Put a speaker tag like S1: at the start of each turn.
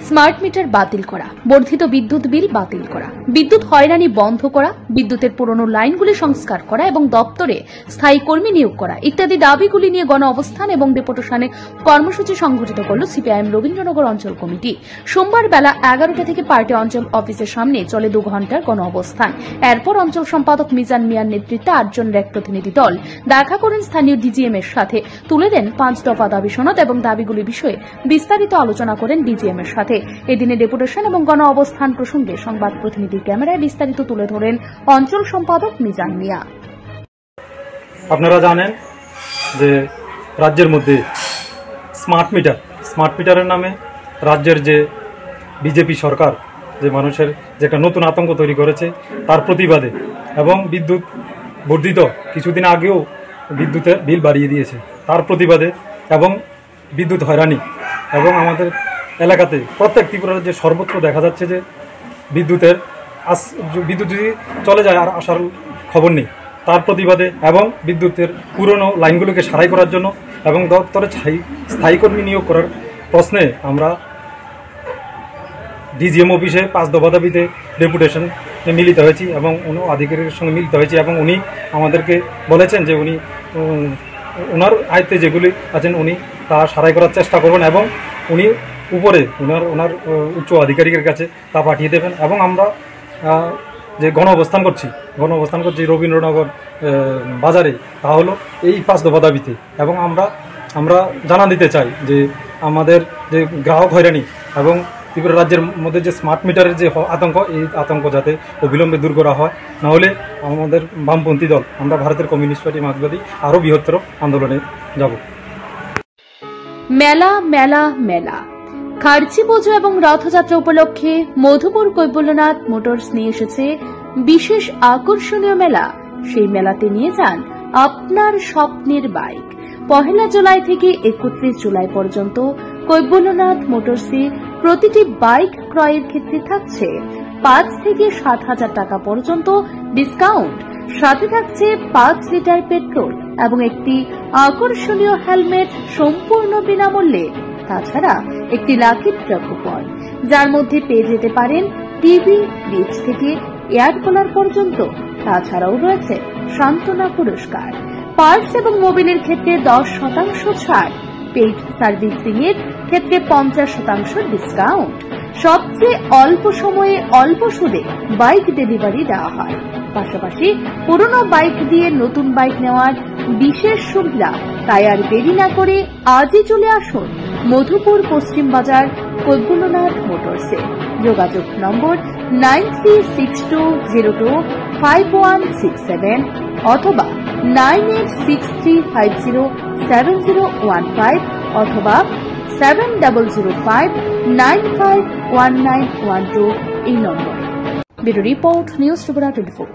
S1: Smart meter বাতিল করা, বর্ধিত বিদ্যুৎ বিল বাতিল করা, বিদ্যুৎ হয়রানি বন্ধ করা, বিদ্যুতের পুরনো লাইনগুলি সংস্কার করা এবং দপ্তরে স্থায়ী কর্মী নিয়োগ করা ইত্যাদি দাবিগুলি নিয়ে গণ অবস্থান এবং ডেপুটেশনে কর্মসূচি সংঘটিত করল সিপিআইএম রবীন্দ্রনগর অঞ্চল কমিটি। সোমবার বেলা 11টা থেকে পার্টি অঞ্চল অফিসের সামনে চলে 2 ঘণ্টার গণ অবস্থান। এরপর অঞ্চল সম্পাদক মিজান মিয়ার নেতৃত্বে 8 জন র্যাক প্রতিনিধি দল দেখা করেন স্থানীয় ডিজিএম এর সাথে, তুলে দেন 5 দফা দাবি সনদ এবং দাবিগুলি বিষয়ে বিস্তারিত আলোচনা করেন ডিজিএম এর সাথে। এদিনে ডেপুটেশন এবং গণ অবস্থান প্রসঙ্গে সংবাদ প্রতিনিধির ক্যামেরায় বিস্তারিত তুলে ধরেন অঞ্চল সম্পাদক মিজান মিয়া।
S2: আপনারা জানেন যে রাজ্যের মধ্যে স্মার্ট মিটারের নামে রাজ্যের যে বিজেপি সরকার যে মানুষের যে একটা নতুন আতঙ্ক তৈরি করেছে তার প্রতিবাদে এবং বিদ্যুৎ বর্ধিত কিছুদিন আগেও বিদ্যুতের বিল বাড়িয়ে দিয়েছে তার প্রতিবাদে এবং বিদ্যুৎ হয়রানি এবং আমাদের এলাকাতে প্রত্যেক ত্রিপুরা রাজ্যে সর্বত্র দেখা যাচ্ছে যে বিদ্যুৎ যদি চলে যায় আর আসার খবর নেই, তার প্রতিবাদে এবং বিদ্যুতের পুরনো লাইনগুলোকে সারাই করার জন্য এবং দপ্তরে স্থায়ী কর্মী নিয়োগ করার প্রশ্নে আমরা ডিজিএম অফিসে 5 দফা দাবিতে ডেপুটেশন মিলিত হয়েছি এবং আধিকারিকের সঙ্গে মিলিত হয়েছি এবং উনি আমাদেরকে বলেছেন যে উনি ওনার আয়ত্তে যেগুলি আছেন উনি তা সারাই করার চেষ্টা করবেন এবং উনি উপরে ওনার উচ্চ আধিকারিকের কাছে তা পাঠিয়ে দেবেন। এবং আমরা যে গণ অবস্থান করছি রবীন্দ্রনগর বাজারে, তা হলো এই 5 দফা দাবিতে। এবং আমরা জানা দিতে চাই যে আমাদের যে গ্রাহক হয়রানি এবং ত্রিপুরা রাজ্যের মধ্যে যে স্মার্ট মিটারের যে আতঙ্ক, এই আতঙ্ক যাতে অবিলম্বে দূর করা হয়, নাহলে আমাদের বামপন্থী দল আমরা ভারতের কমিউনিস্ট পার্টি মার্ক্সবাদী আরও বৃহত্তর আন্দোলনে যাব।
S1: মেলা মেলা মেলা খার্চি পুজো এবং রথযাত্রা উপলক্ষে মধুপুর কৈবল্যনাথ মোটরস নিয়ে এসেছে বিশেষ আকর্ষণীয় মেলা। সেই মেলাতে নিয়ে যান আপনার স্বপ্নের বাইক। 1 জুলাই থেকে 31 জুলাই পর্যন্ত কৈবল্যনাথ মোটরসে প্রতিটি বাইক ক্রয়ের ক্ষেত্রে থাকছে 5 থেকে 7,000 টাকা পর্যন্ত ডিসকাউন্ট, সাথে থাকছে 5 লিটার পেট্রোল এবং একটি আকর্ষণীয় হেলমেট সম্পূর্ণ বিনামূল্যে। তাছাড়া একটি লাকি ড্র কুপন, যার মধ্যে পেয়ে যেতে পারেন টিভি, ফ্রিজ থেকে এয়ার কুলার পর্যন্ত। তাছাড়াও রয়েছে সান্ত্বনা পুরস্কার। পার্টস এবং মোবিলের ক্ষেত্রে 10% ছাড়, পেইড সার্ভিসিং এর ক্ষেত্রে 50% ডিসকাউন্ট। সবচেয়ে অল্প সময়ে অল্প সুদে বাইক ডেলিভারি দেওয়া হয়। পাশাপাশি পুরনো বাইক দিয়ে নতুন বাইক নেওয়ার বিশেষ সুবিধা। তাই আর দেরি না করে আজই চলে আসুন মধুপুর পশ্চিম বাজার কৈবল্যনাথ মোটরসে। যোগাযোগ নম্বর 9362025167 অথবা 9863507015 অথবা 7005951912 এই নম্বরে। Bureau report, news Tripura 24।